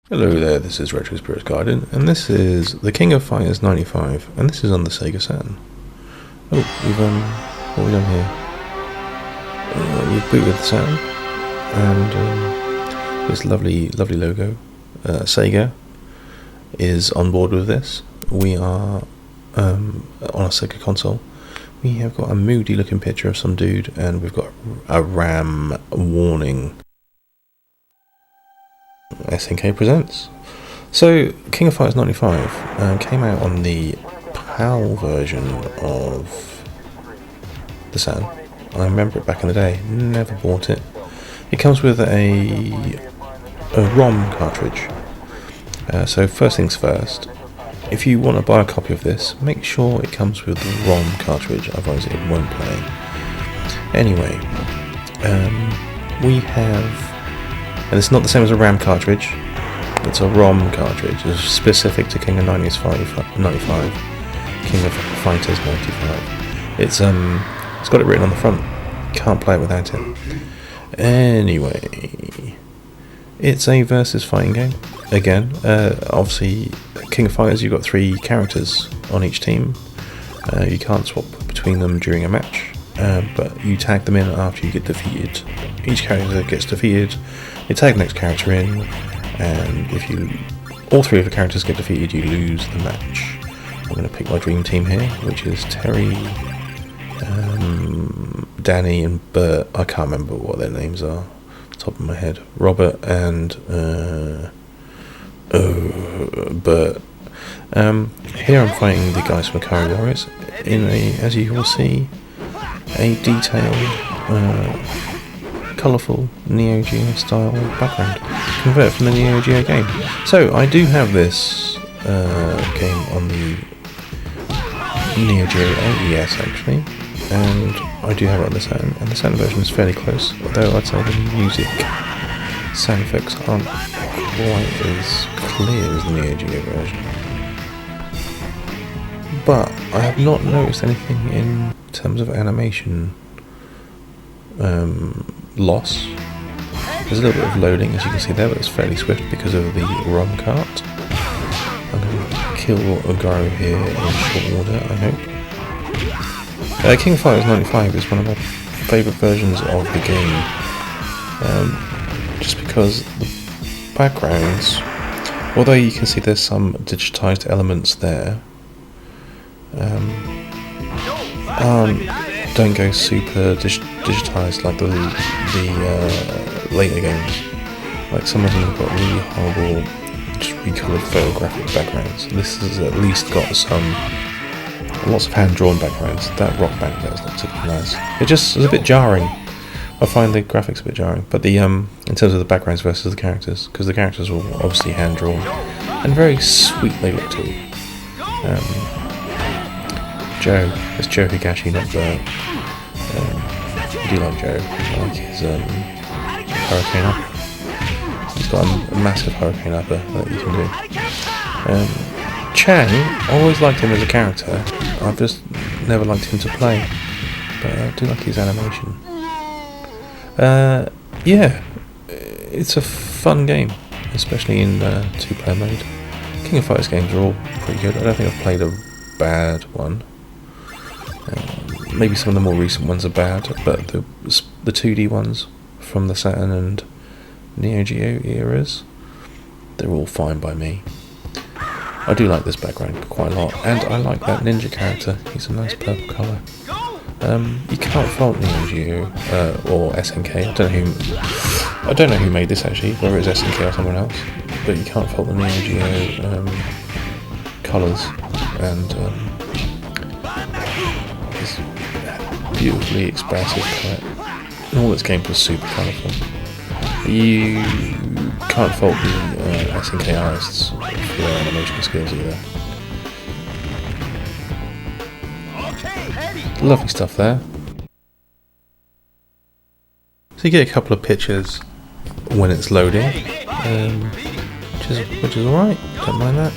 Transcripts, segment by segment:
Hello there, this is Retro Spirits Garden, and this is the King of Fighters 95, and this is on the Sega Saturn. Oh, what have we done here? You've booted the Saturn, and this lovely logo. Sega is on board with this. We are on a Sega console. We have got a moody looking picture of some dude, and we've got a RAM warning. SNK presents. So, King of Fighters 95 came out on the PAL version of the Saturn. I remember it back in the day, never bought it. It comes with a ROM cartridge. So first things first, if you want to buy a copy of this, make sure it comes with the ROM cartridge, otherwise it won't play. Anyway, we have... And it's not the same as a RAM cartridge, it's a ROM cartridge. It's specific to King of 95, King of Fighters 95. It's got it written on the front, can't play it without it. Anyway, it's a versus fighting game. Again, obviously, King of Fighters, you've got 3 characters on each team. You can't swap between them during a match. But you tag them in after you get defeated. Each character gets defeated, you tag the next character in, and if all 3 of the characters get defeated, you lose the match. I'm going to pick my dream team here, which is Terry, Danny and Bert. I can't remember what their names are off the top of my head. Robert and Bert. Here I'm fighting the guys from Curry Warriors in as you will see, a detailed, colourful Neo Geo style background, convert from the Neo Geo game. So I do have this game on the Neo Geo AES actually, and I do have it on the Saturn, and the Saturn version is fairly close, although I'd say the music sound effects aren't quite as clear as the Neo Geo version. But I have not noticed anything in terms of animation loss. There's a little bit of loading, as you can see there, but it's fairly swift because of the ROM cart. I'm going to kill a gyro here in short order, I hope. King of Fighters 95 is one of my favourite versions of the game, just because the backgrounds, although you can see there's some digitised elements there, don't go super digitised like the later games. Like some of them have got really horrible, just recoloured photographic backgrounds. This has at least got lots of hand-drawn backgrounds. That rock background is not particularly nice. It just is a bit jarring. I find the graphics a bit jarring, but the in terms of the backgrounds versus the characters, because the characters were obviously hand-drawn and very sweet they look too. Joe. It's Joe Higashi, not Bert. I do like Joe. I like his hurricane upper. He's got a massive hurricane upper that you can do. Chang, I always liked him as a character. I've just never liked him to play. But I do like his animation. Yeah, it's a fun game, especially in 2-player mode. King of Fighters games are all pretty good. I don't think I've played a bad one. Maybe some of the more recent ones are bad, but the 2D ones from the Saturn and Neo Geo eras, they're all fine by me. I do like this background quite a lot, and I like that ninja character. He's a nice purple colour. You can't fault Neo Geo or SNK. I don't know who made this actually, whether it's SNK or someone else, but you can't fault the Neo Geo colours and beautifully expressive palette. And all its gameplay is super colourful. You can't fault the SNK artists for their animation skills either. Lovely stuff there. So you get a couple of pictures when it's loading, which is alright, don't mind that.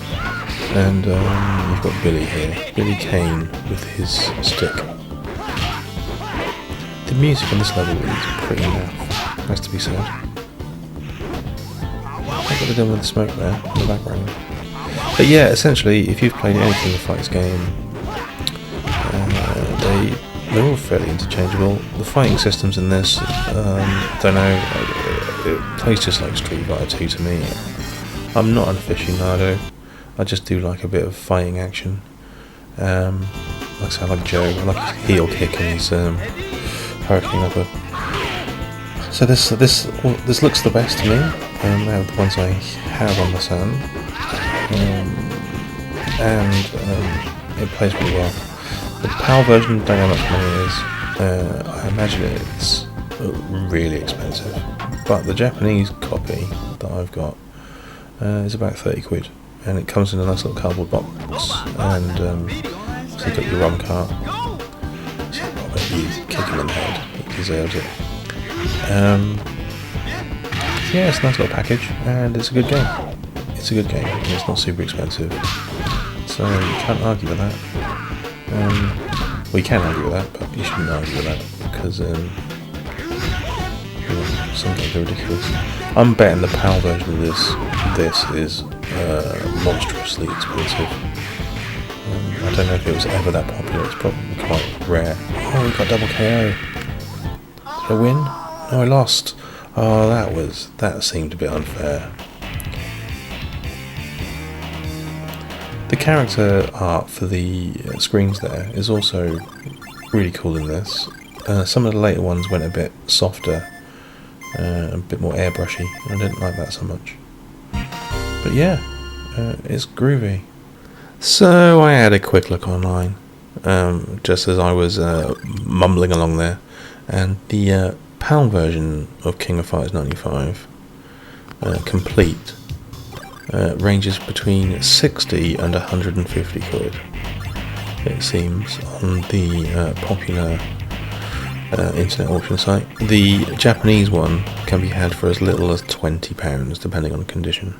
And you've got Billy here, Billy Kane with his stick. The music on this level is pretty naff, has to be said. what they're doing with the smoke there in the background. But yeah, essentially, if you've played any King of Fighters game, they're all fairly interchangeable. The fighting systems in this, don't know, it plays just like Street Fighter 2 to me. I'm not an aficionado, I just do like a bit of fighting action. Like I say, I like Joe, I like his heel kick and his hurricane upper. So this looks the best to me, out of the ones I have on the Saturn, and it plays pretty well. The PAL version, don't know how much money it is. I imagine it's really expensive, but the Japanese copy that I've got is about 30 quid, and it comes in a nice little cardboard box, and so you've got your ROM cart. He's kicking in the head, he deserves it. Yeah, it's a nice little package, and it's a good game. It's a good game, and it's not super expensive, so you can't argue with that. Well, you can argue with that, but you shouldn't argue with that, because some games are ridiculous. I'm betting the PAL version of this is monstrously expensive. I don't know if it was ever that popular, it's probably quite rare. Oh, we got double KO. Did I win? No, I lost. Oh, that seemed a bit unfair. The character art for the screens there is also really cool in this. Some of the later ones went a bit softer, a bit more airbrushy. I didn't like that so much. But yeah, it's groovy. So I had a quick look online, just as I was mumbling along there, and the PAL version of King of Fighters 95, complete, ranges between 60 and 150 quid, it seems, on the popular internet auction site. The Japanese one can be had for as little as £20, depending on condition,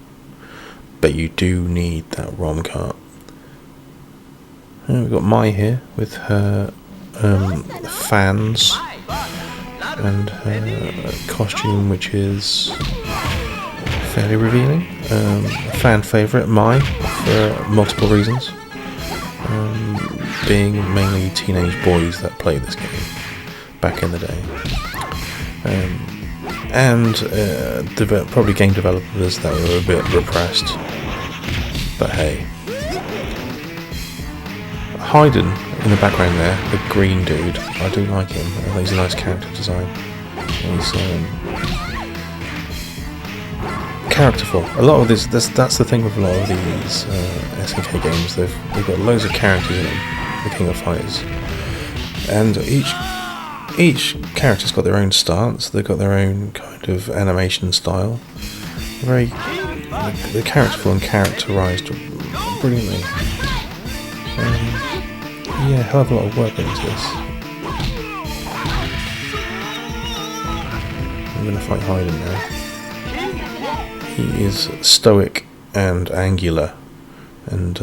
but you do need that ROM cart. We've got Mai here with her fans and her costume, which is fairly revealing. A fan favourite, Mai, for multiple reasons, being mainly teenage boys that played this game back in the day, and probably game developers that were a bit repressed, but hey. Hayden in the background there, the green dude, I do like him. I think he's a nice character design. He's characterful. A lot of that's the thing with a lot of these SNK games. They've got loads of characters in them, the King of Fighters, and each character's got their own stance. They've got their own kind of animation style. They're characterful and characterized brilliantly. Yeah, hell of a lot of work into this. I'm going to fight Hayden now. He is stoic and angular and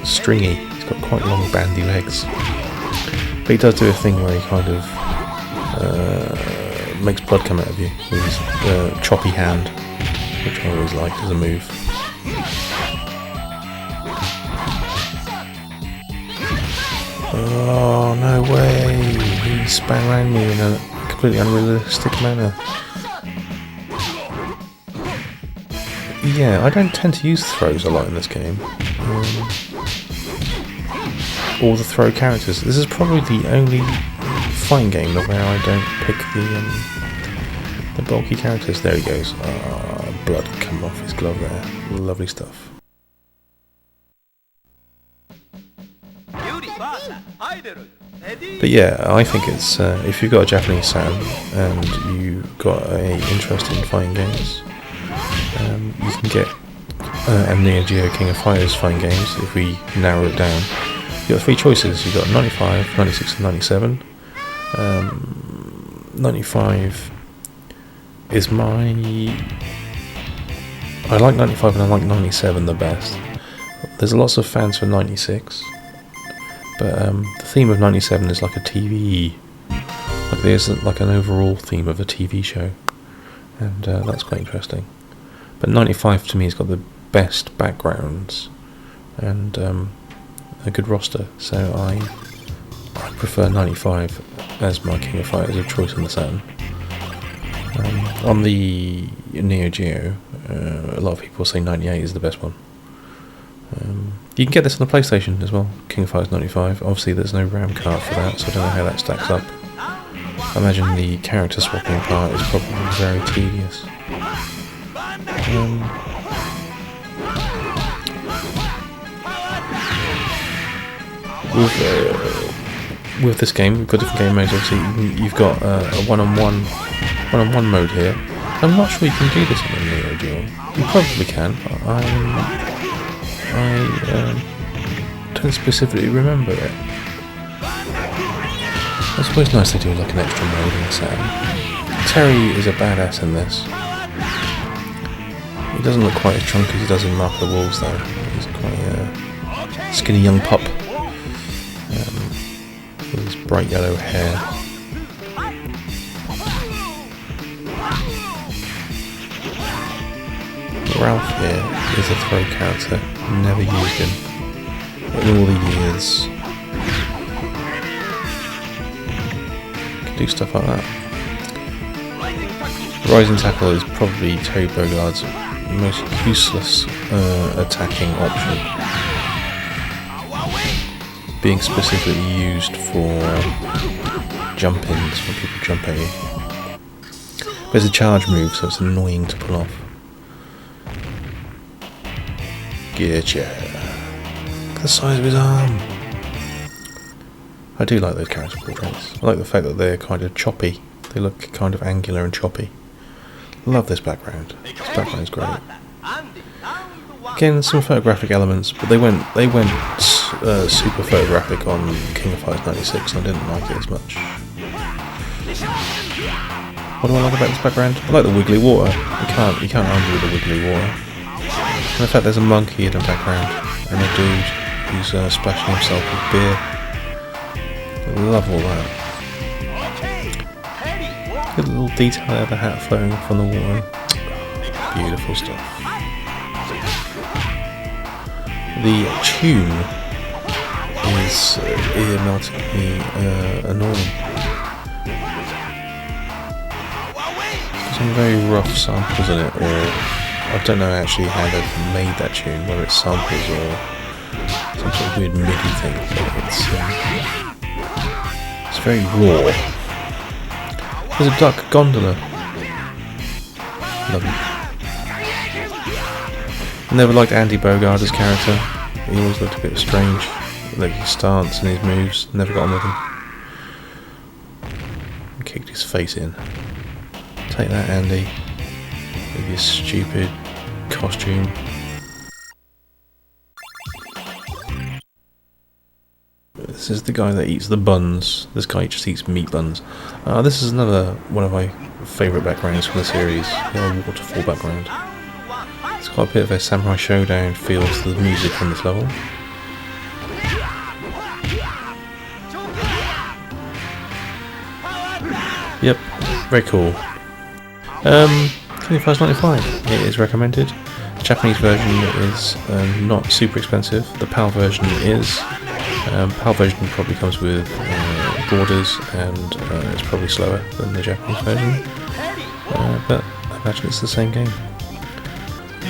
stringy. He's got quite long bandy legs. But he does do a thing where he kind of makes blood come out of you with his choppy hand, which I always liked as a move. Oh, no way! He span around me in a completely unrealistic manner. Yeah, I don't tend to use throws a lot in this game. Or the throw characters. This is probably the only fighting game where I don't pick the bulky characters. There he goes. Blood come off his glove there. Lovely stuff. But yeah, I think it's if you've got a Japanese Saturn and you've got an interest in fighting games, you can get a Neo Geo King of Fighters fighting games. If we narrow it down, you've got three choices. You've got 95, 96 and 97. 95 is I like 95 and I like 97 the best. There's lots of fans for 96. But the theme of 97 is like a TV, like there's like an overall theme of a TV show. and that's quite interesting. But 95 to me has got the best backgrounds and a good roster, so I prefer 95 as my King of Fighters of choice on the Saturn. On the Neo Geo, a lot of people say 98 is the best one. You can get this on the PlayStation as well, King of Fighters 95. Obviously there's no RAM card for that, so I don't know how that stacks up. I imagine the character swapping part is probably very tedious. With this game, we've got different game modes. Obviously, you've got a one-on-one mode here. I'm not sure you can do this on the Neo Geo. You probably can. I don't specifically remember it. It's always nice to do like an extra mode in the Saturn. Terry is a badass in this. He doesn't look quite as chunky as he does in Mark of the Wolves though. He's quite a skinny young pup with his bright yellow hair. Ralph here is a throw character. Never used him in all the years. Can do stuff like that. Rising Tackle is probably Terry Bogard's most useless attacking option, being specifically used for jump-ins when people jump at you. But it's a charge move, so it's annoying to pull off. Getcha. Look at the size of his arm. I do like those character portraits. I like the fact that they're kind of choppy. They look kind of angular and choppy. Love this background. This background is great. Again, some photographic elements, but they went super photographic on King of Fighters 96, and I didn't like it as much. What do I like about this background? I like the wiggly water. You can't argue with the wiggly water. And the fact there's a monkey in the background and a dude who's splashing himself with beer. I love all that. Good little detail there, the hat flowing from the water. Beautiful stuff. The tune is ear-meltingly annoying. There's some very rough samples in it, or I don't know actually how they've made that tune, whether it's samples or some sort of weird MIDI thing, but it's very raw. There's a duck gondola. Lovely. I never liked Andy Bogard as character. He always looked a bit strange, like his stance and his moves. Never got on with him. He kicked his face in. Take that, Andy. With your stupid costume. This is the guy that eats the buns. This guy just eats meat buns. This is another one of my favourite backgrounds from the series, the waterfall background. It's got a bit of a Samurai Showdown feel to the music on this level. Yep, very cool. King of Fighters 95, it is recommended. The Japanese version is not super expensive. The PAL version is. PAL version probably comes with borders and it's probably slower than the Japanese version. But I imagine it's the same game.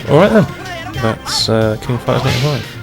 Alright then, that's King of Fighters 95.